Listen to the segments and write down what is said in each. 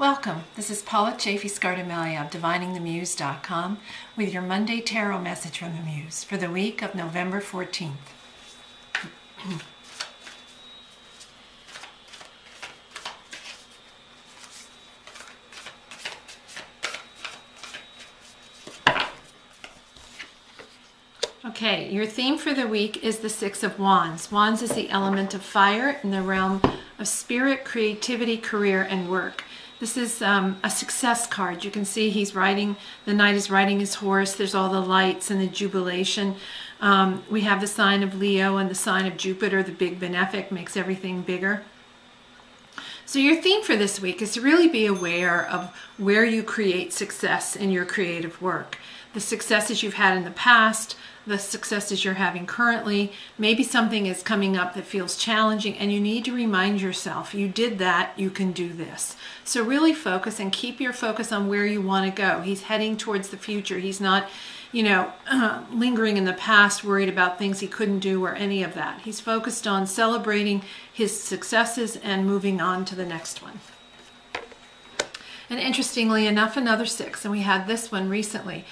Welcome. This is Paula Chafee-Scardamelia of DiviningTheMuse.com with your Monday Tarot message from the Muse for the week of November 14th. Okay, your theme for the week is the Six of Wands. Wands is the element of fire in the realm of spirit, creativity, career, and work. This is a success card. You can see he's riding, the knight is riding his horse. There's all the lights and the jubilation. We have the sign of Leo and the sign of Jupiter, the big benefic, makes everything bigger. So your theme for this week is to really be aware of where you create success in your creative work. The successes you've had in the past, the successes you're having currently. Maybe something is coming up that feels challenging and you need to remind yourself, you did that, you can do this. So really focus and keep your focus on where you want to go. He's heading towards the future. He's not, lingering in the past, worried about things he couldn't do or any of that. He's focused on celebrating his successes and moving on to the next one. And interestingly enough, another six, and we had this one recently.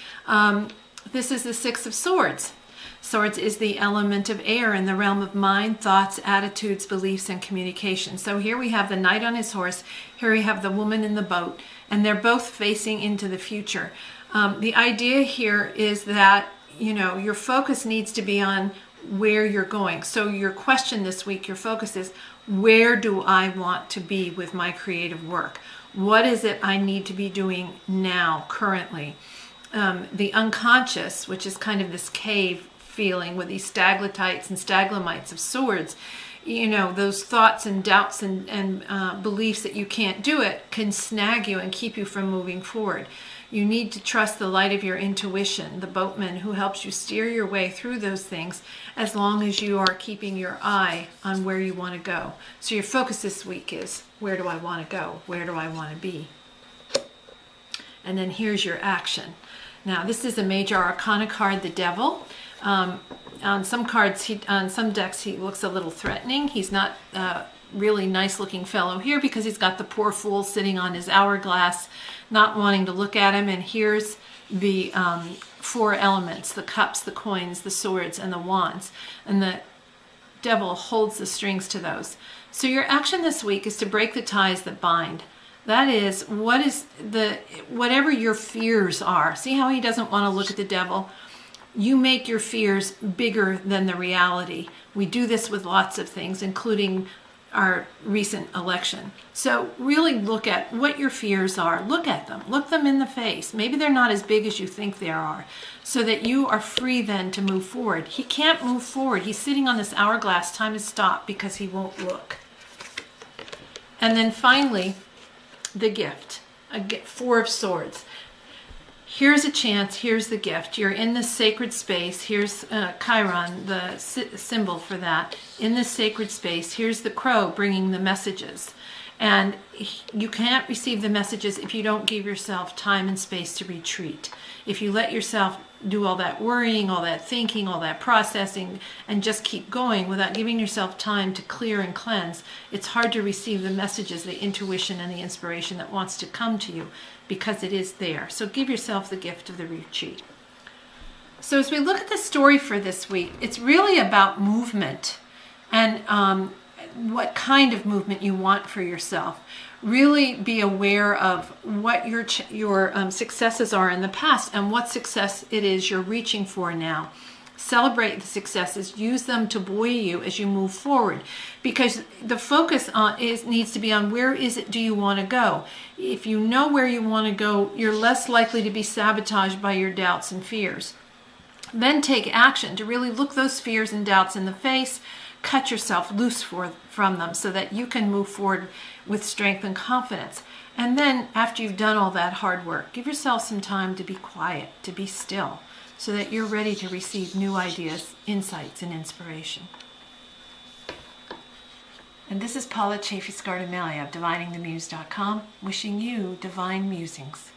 This is the Six of Swords. Swords is the element of air in the realm of mind, thoughts, attitudes, beliefs, and communication. So here we have the knight on his horse. Here we have the woman in the boat, and they're both facing into the future. The idea here is that, your focus needs to be on where you're going. So your question this week, your focus is, where do I want to be with my creative work? What is it I need to be doing now, currently? The unconscious, which is kind of this cave feeling with these stalactites and stalagmites of swords, those thoughts and doubts and beliefs that you can't do it can snag you and keep you from moving forward. You need to trust the light of your intuition, the boatman who helps you steer your way through those things as long as you are keeping your eye on where you want to go. So your focus this week is, where do I want to go? Where do I want to be? And then here's your action. Now this is a major arcana card, the Devil. On some cards, on some decks, he looks a little threatening. He's not really nice looking fellow here because he's got the poor fool sitting on his hourglass, not wanting to look at him. And here's the four elements, the cups, the coins, the swords, and the wands. And the Devil holds the strings to those. So your action this week is to break the ties that bind. That is, whatever your fears are. See how he doesn't want to look at the Devil? You make your fears bigger than the reality. We do this with lots of things, including our recent election. So really look at what your fears are. Look at them. Look them in the face. Maybe they're not as big as you think they are, so that you are free then to move forward. He can't move forward. He's sitting on this hourglass. Time has stopped because he won't look. And then finally, the gift, Four of Swords. Here's a chance, here's the gift. You're in this sacred space. Here's Chiron, the symbol for that. In this sacred space, here's the crow bringing the messages. And you can't receive the messages if you don't give yourself time and space to retreat. If you let yourself do all that worrying, all that thinking, all that processing, and just keep going without giving yourself time to clear and cleanse, it's hard to receive the messages, the intuition, and the inspiration that wants to come to you, because it is there. So give yourself the gift of the retreat. So as we look at the story for this week, it's really about movement and what kind of movement you want for yourself. Really be aware of what your successes are in the past and what success it is you're reaching for now. Celebrate the successes. Use them to buoy you as you move forward, because the focus needs to be on where is it do you want to go. If you know where you want to go, you're less likely to be sabotaged by your doubts and fears. Then take action to really look those fears and doubts in the face. Cut yourself loose from them so that you can move forward with strength and confidence. And then after you've done all that hard work, give yourself some time to be quiet, to be still, so that you're ready to receive new ideas, insights, and inspiration. And this is Paula Chafee-Scardamelia of DiviningTheMuse.com, wishing you divine musings.